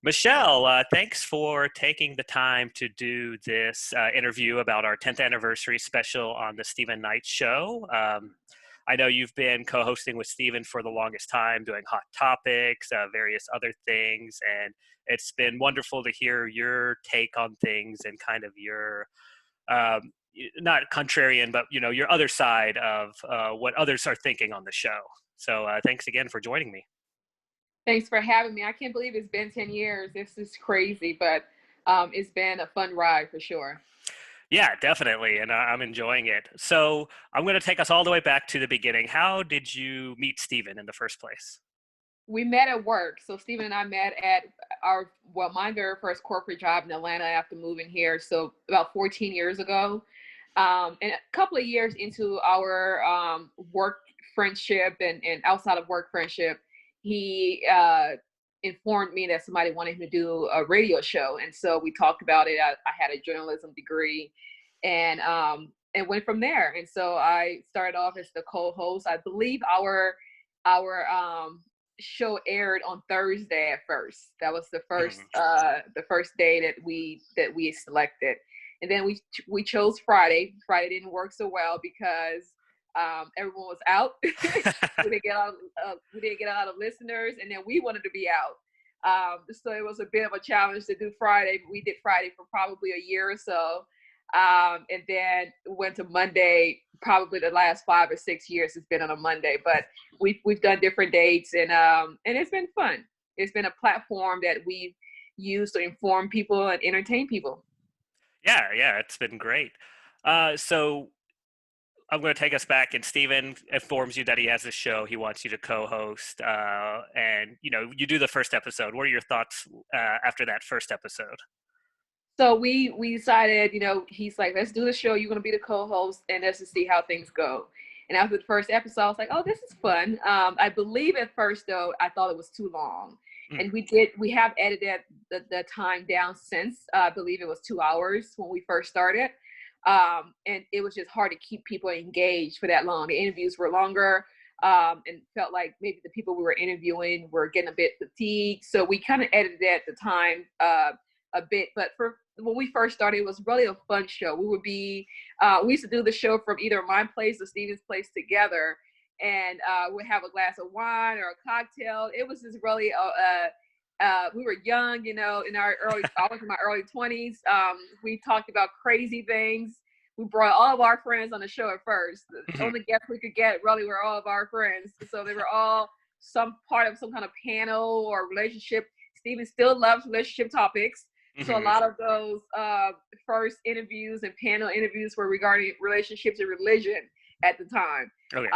Michelle, thanks for taking the time to do this interview about our 10th anniversary special on the Stephen Knight Show. I know you've been co-hosting with Stephen for the longest time, doing hot topics, various other things, and it's been wonderful to hear your take on things and kind of your um, not contrarian, but your other side of what others are thinking on the show. So thanks again for joining me. Thanks for having me. I can't believe it's been 10 years. This is crazy, but it's been a fun ride for sure. Yeah, definitely, and I'm enjoying it. So I'm going to take us all the way back to the beginning. How did you meet Stephen in the first place? We met at work. So Stephen and I met at my very first corporate job in Atlanta after moving here. So about 14 years ago. And a couple of years into our work friendship and outside of work friendship, he informed me that somebody wanted him to do a radio show. And so we talked about it. I had a journalism degree and went from there. And so I started off as the co-host. I believe our show aired on Thursday at first. That was the first day that we selected. And then we chose Friday. Friday didn't work so well because everyone was out. we didn't get a lot of listeners, and then we wanted to be out. So it was a bit of a challenge to do Friday. We did Friday for probably a year or so, and then went to Monday. Probably the last 5 or 6 years has been on a Monday, but we've done different dates, and it's been fun. It's been a platform that we've used to inform people and entertain people. Yeah, it's been great. So I'm going to take us back, and Stephen informs you that he has a show he wants you to co-host, and you do the first episode. What are your thoughts after that first episode? So we decided, he's like, let's do the show. You're gonna be the co-host, and let's just see how things go. And after the first episode, I was like, oh, this is fun. I believe at first though, I thought it was too long, Mm. and we have edited the time down since. I believe it was 2 hours when we first started, and it was just hard to keep people engaged for that long. The interviews were longer. And felt like maybe the people we were interviewing were getting a bit fatigued. So we kind of edited at the time a bit. But for when we first started, it was really a fun show. We used to do the show from either my place or Steven's place together, and we'd have a glass of wine or a cocktail. It was just really we were young, in our I was in my early 20s. We talked about crazy things. We brought all of our friends on the show at first. The only guests we could get really were all of our friends. So they were all some part of some kind of panel or relationship. Steven still loves relationship topics. So a lot of those first interviews and panel interviews were regarding relationships and religion at the time. Okay.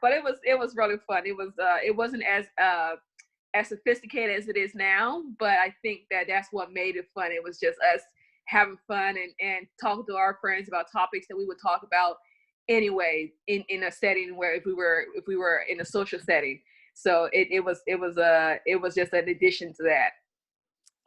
But it was really fun. It wasn't as sophisticated as it is now, but I think that's what made it fun. It was just us having fun and talking to our friends about topics that we would talk about anyway in a setting where if we were in a social setting. So it was just an addition to that.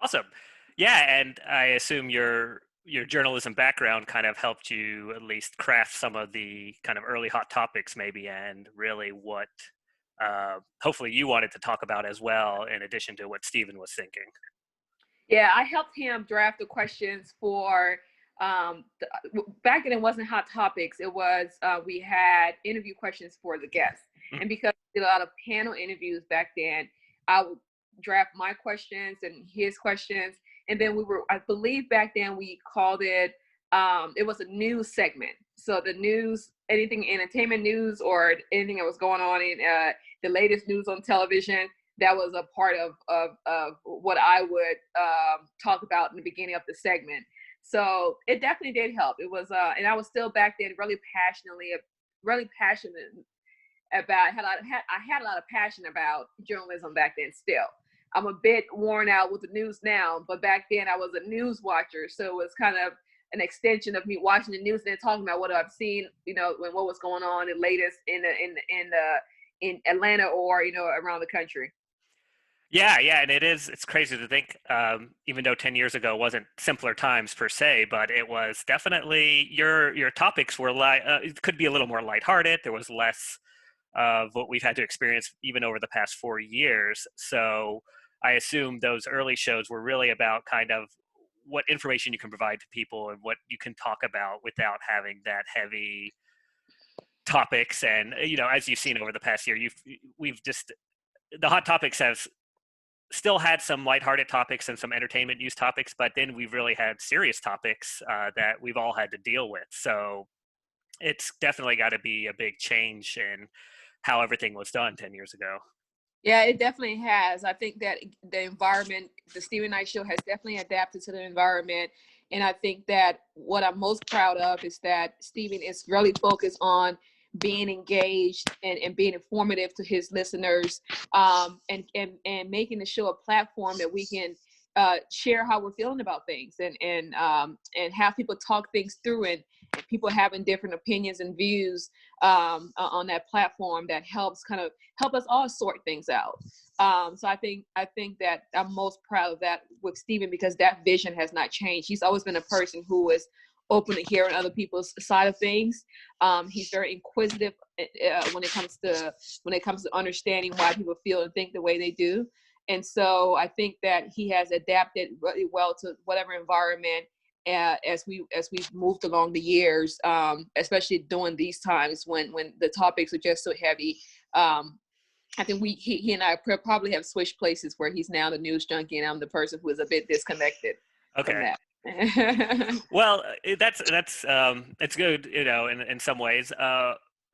Awesome. Yeah, and I assume your journalism background kind of helped you at least craft some of the kind of early hot topics maybe, and really what hopefully you wanted to talk about as well, in addition to what Stephen was thinking. Yeah, I helped him draft the questions for back then it wasn't hot topics. It was we had interview questions for the guests. And because we did a lot of panel interviews back then, I would draft my questions and his questions. And then I believe back then we called it was a news segment. So the news, anything entertainment news or anything that was going on in the latest news on television, that was a part of what I would talk about in the beginning of the segment. So it definitely did help. It was, and I was still back then really passionate about. I had a lot of passion about journalism back then. Still, I'm a bit worn out with the news now, but back then I was a news watcher, so it was kind of an extension of me watching the news and then talking about what I've seen, when what was going on the latest in Atlanta or around the country. Yeah, and it's crazy to think, even though 10 years ago wasn't simpler times per se, but it was definitely, your topics were it could be a little more lighthearted. There was less of what we've had to experience even over the past 4 years. So I assume those early shows were really about kind of what information you can provide to people and what you can talk about without having that heavy topics. And as you've seen over the past year, we've just the hot topics have still had some lighthearted topics and some entertainment use topics, but then we've really had serious topics that we've all had to deal with. So it's definitely got to be a big change in how everything was done 10 years ago. Yeah, it definitely has. I think that the environment, the Stephen Knight Show has definitely adapted to the environment. And I think that what I'm most proud of is that Stephen is really focused on being engaged and being informative to his listeners, and making the show a platform that we can share how we're feeling about things, and have people talk things through, and people having different opinions and views on that platform that helps kind of help us all sort things out. So I think that I'm most proud of that with Stephen, because that vision has not changed. He's always been a person who is open to hearing other people's side of things. He's very inquisitive when it comes to understanding why people feel and think the way they do. And so I think that he has adapted really well to whatever environment as we've moved along the years, especially during these times when the topics are just so heavy. I think he and I probably have switched places, where he's now the news junkie and I'm the person who is a bit disconnected from Okay. that. Well, that's it's good, in some ways.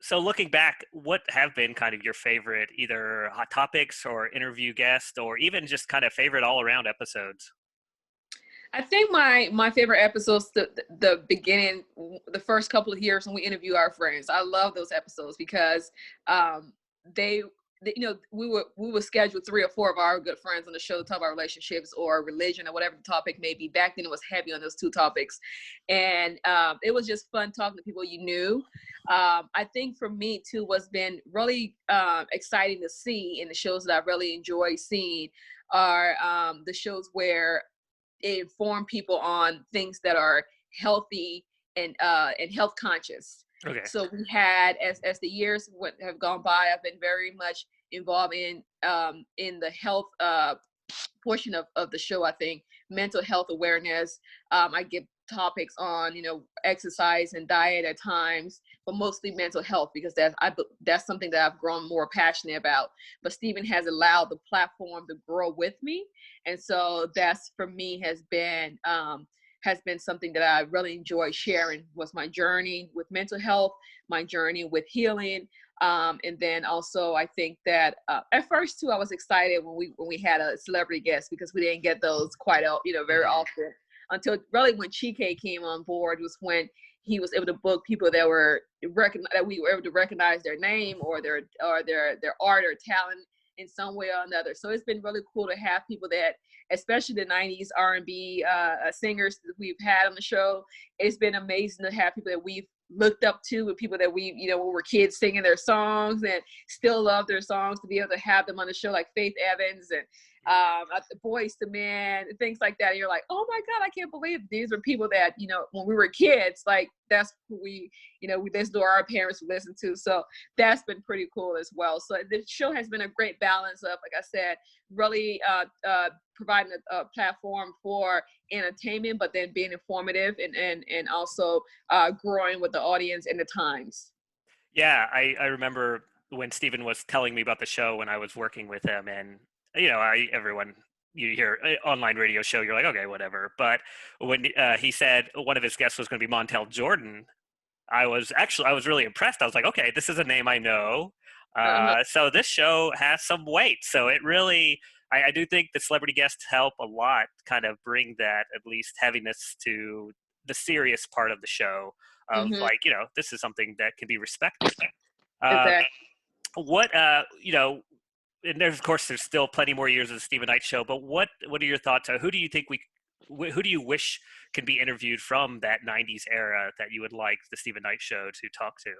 So looking back, what have been kind of your favorite either hot topics or interview guests, or even just kind of favorite all around episodes? I think my favorite episodes, the beginning, the first couple of years when we interview our friends. I love those episodes because they, we would schedule 3 or 4 of our good friends on the show to talk about relationships or religion or whatever the topic may be. Back then it was heavy on those 2 topics, and it was just fun talking to people you knew. I think for me too, what's been really exciting to see in the shows that I really enjoy seeing are the shows where it inform people on things that are healthy and health conscious. Okay. So we had, as the years have gone by, I've been very much involved in the health portion of the show. I think mental health awareness. I give topics on exercise and diet at times, but mostly mental health, because that's something that I've grown more passionate about. But Stephen has allowed the platform to grow with me, and so that's, for me, has been something that I really enjoy sharing, was my journey with mental health, my journey with healing. And then also, I think that at first too, I was excited when we had a celebrity guest, because we didn't get those quite very often, until really when Chike came on board, was when he was able to book people that we were able to recognize their name or their art or talent in some way or another. So it's been really cool to have people that, especially the 90s R&B singers that we've had on the show. It's been amazing to have people that we've looked up to, with people that we, when we were kids, singing their songs and still love their songs, to be able to have them on the show, like Faith Evans and Boyz II Men, things like that. And you're like, oh my God, I can't believe these are people that, when we were kids, like that's who we listened to, our parents listened to. So that's been pretty cool as well. So the show has been a great balance of, like I said, really providing a platform for entertainment, but then being informative and also growing with the audience and the times. Yeah, I remember when Stephen was telling me about the show when I was working with him, and everyone, you hear online radio show, you're like, okay, whatever. But when he said one of his guests was going to be Montel Jordan, I was really impressed. I was like, okay, this is a name I know. So this show has some weight. So it really, I do think the celebrity guests help a lot, kind of bring that at least heaviness to the serious part of the show of Mm-hmm. like, this is something that can be respected. Uh, Exactly. what, and there's, of course, there's still plenty more years of the Stephen Knight Show, but what are your thoughts? Who do you think who do you wish can be interviewed from that 90s era that you would like the Stephen Knight Show to talk to?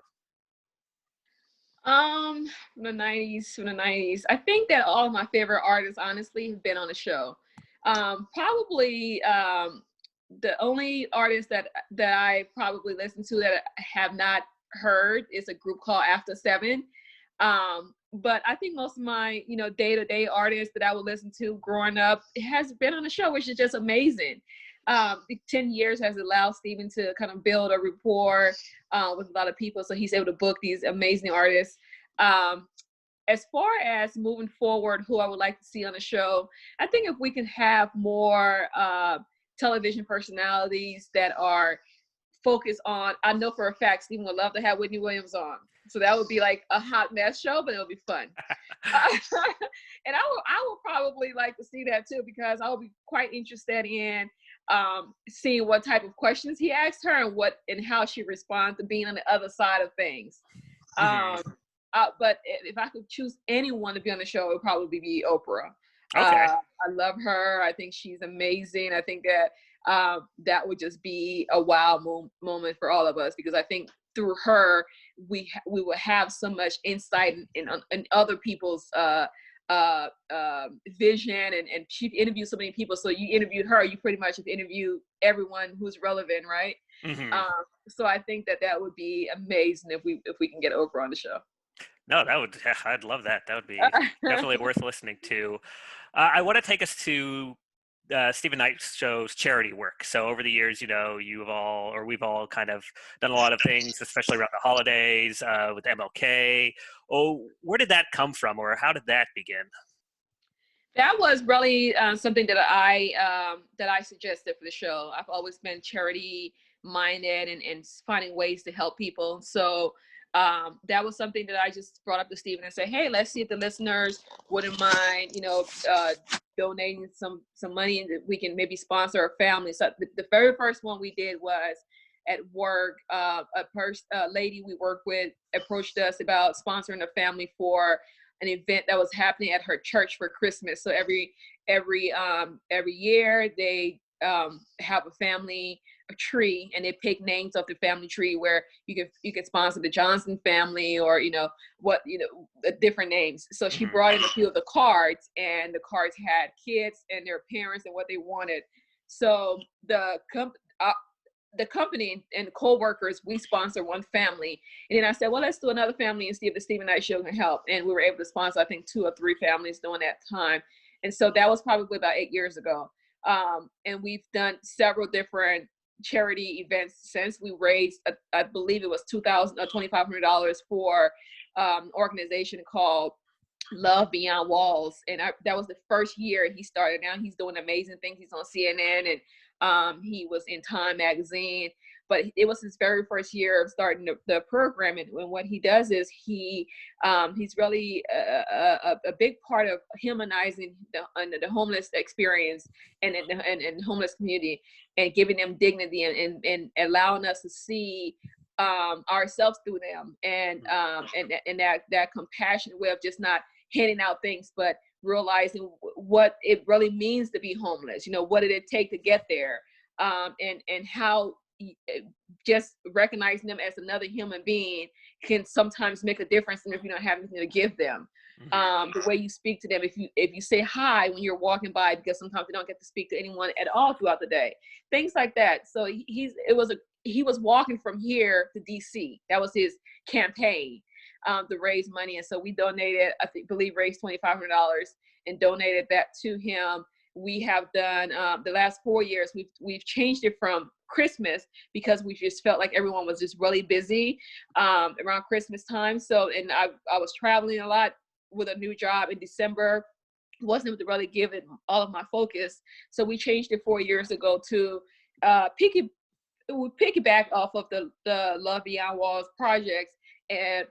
From the 90s. I think that all of my favorite artists, honestly, have been on the show. Probably the only artist that I probably listen to that I have not heard is a group called After Seven. But I think most of my, day-to-day artists that I would listen to growing up has been on the show, which is just amazing. 10 years has allowed Steven to kind of build a rapport with a lot of people. So he's able to book these amazing artists. As far as moving forward, who I would like to see on the show, I think if we can have more television personalities that are focused on, I know for a fact Steven would love to have Whitney Williams on. So that would be like a hot mess show, but it would be fun. And I would probably like to see that too, because I would be quite interested in seeing what type of questions he asked her and how she responds to being on the other side of things. But if I could choose anyone to be on the show, it would probably be Oprah. Okay. I love her. I think she's amazing. I think that that would just be a wow moment for all of us, because I think through her, we will have so much insight in other people's vision, and she interviewed so many people. So you interviewed her, you pretty much have interviewed everyone who's relevant, right? So I think that would be amazing if we can get Oprah on the show. No, I'd love that. That would be definitely worth listening to. I want to take us to Stephen Knight Show's charity work. So over the years, we've all kind of done a lot of things, especially around the holidays with MLK. Oh, where did that come from, or how did that begin? That was really something that I suggested for the show. I've always been charity minded and finding ways to help people. So that was something that I just brought up to Stephen and said, hey, let's see if the listeners wouldn't mind, donating some money, and we can maybe sponsor a family. So the very first one we did was at work. A lady we work with approached us about sponsoring a family for an event that was happening at her church for Christmas. So every year they have a family tree, and they pick names off the family tree where you can sponsor the Johnson family, or different names. So she brought in a few of the cards, and the cards had kids and their parents and what they wanted. So the company and co-workers, we sponsor one family. And then I said, well, let's do another family and see if the Stephen Knight Show can help. And we were able to sponsor, I think, 2 or 3 families during that time. And so that was probably about 8 years ago. And we've done several different charity events since. We raised, I believe it was $2,500 for an organization called Love Beyond Walls. And that was the first year he started. Now he's doing amazing things. He's on CNN, and he was in Time magazine. But it was his very first year of starting the program. And what he does is he's really a big part of humanizing the homeless experience and the homeless community, and giving them dignity and allowing us to see ourselves through them, and that compassionate way of just not handing out things, but realizing what it really means to be homeless. What did it take to get there, and how just recognizing them as another human being can sometimes make a difference, and if you don't have anything to give them. The way you speak to them, if you say hi when you're walking by, because sometimes they don't get to speak to anyone at all throughout the day, things like that. So he was walking from here to DC. That was his campaign to raise money, and so we donated, believe raised $2,500 and donated that to him. We have done the last 4 years. We've changed it from Christmas, because we just felt like everyone was just really busy around Christmas time. So, and I was traveling a lot with a new job in December. Wasn't able to really give it all of my focus. So we changed it 4 years ago to piggyback off of the Love Beyond Walls project, and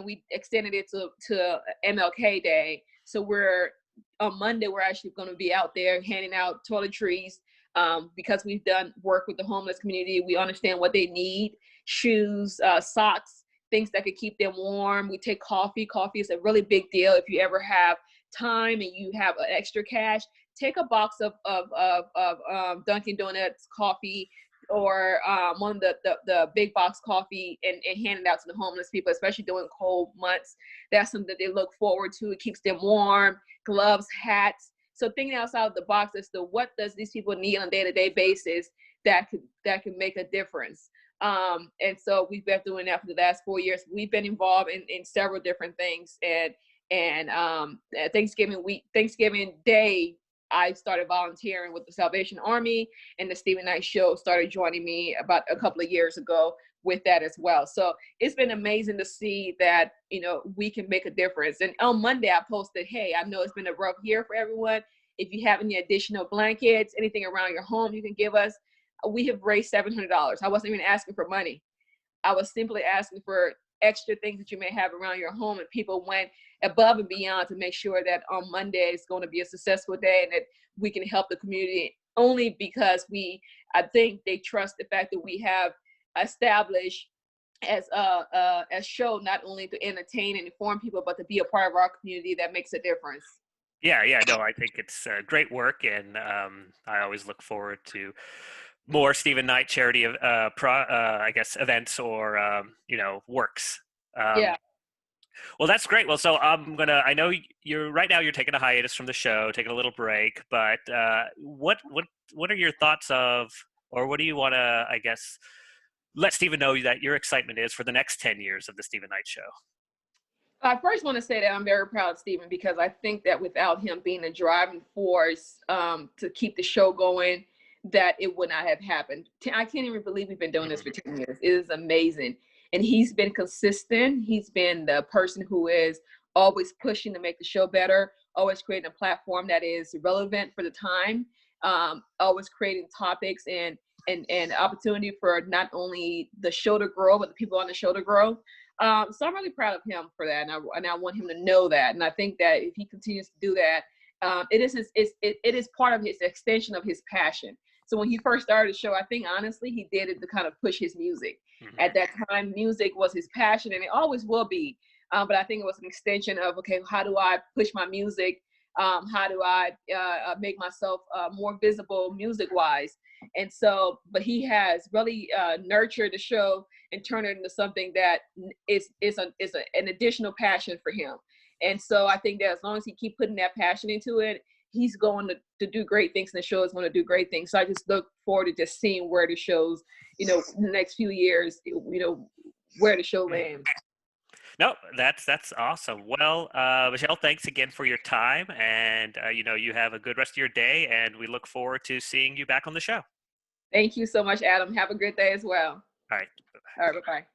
we extended it to MLK Day. So on Monday, we're actually going to be out there handing out toiletries, because we've done work with the homeless community. We understand what they need: shoes, socks, things that could keep them warm. We take coffee. Coffee is a really big deal. If you ever have time and you have extra cash, take a box of Dunkin' Donuts coffee, or one of the big box coffee, and hand it out to the homeless people, especially during cold months. That's something that they look forward to. It keeps them warm. Gloves, hats. So thinking outside of the box as to what does these people need on a day-to-day basis that could make a difference. And so we've been doing that for the last 4 years. We've been involved in several different things. And Thanksgiving week, Thanksgiving Day, I started volunteering with the Salvation Army, and the Stephen Knight Show started joining me about a couple of years ago with that as well. So it's been amazing to see that, we can make a difference. And on Monday, I posted, hey, I know it's been a rough year for everyone. If you have any additional blankets, anything around your home you can give us. We have raised $700. I wasn't even asking for money. I was simply asking for extra things that you may have around your home, and people went above and beyond to make sure that on Monday is going to be a successful day and that we can help the community, only because I think they trust the fact that we have established as a show not only to entertain and inform people, but to be a part of our community that makes a difference. Yeah, no, I think it's great work, and I always look forward to more Stephen Knight charity, I guess, events or works. Yeah. Well, that's great. Well, so I know right now you're taking a hiatus from the show, taking a little break, but what are your thoughts of, or what do you want to, I guess, let Stephen know that your excitement is for the next 10 years of the Stephen Knight Show? I first want to say that I'm very proud of Stephen, because I think that without him being a driving force to keep the show going, that it would not have happened. I can't even believe we've been doing this for 10 years. It is amazing. And he's been consistent. He's been the person who is always pushing to make the show better, always creating a platform that is relevant for the time, always creating topics and opportunity for not only the show to grow, but the people on the show to grow. So I'm really proud of him for that, and I want him to know that. And I think that if he continues to do that, it is part of his extension of his passion. So when he first started the show, I think honestly he did it to kind of push his music. Mm-hmm. At that time, music was his passion, and it always will be. But I think it was an extension of, okay, how do I push my music? How do I make myself more visible music-wise? And so, but he has really nurtured the show and turned it into something that is an additional passion for him. And so I think that as long as he keep putting that passion into it, he's going to do great things, and the show is going to do great things. So I just look forward to just seeing where the show's, in the next few years, where the show lands. No, that's awesome. Well, Michelle, thanks again for your time, and you have a good rest of your day, and we look forward to seeing you back on the show. Thank you so much, Adam. Have a good day as well. All right. All right, bye-bye.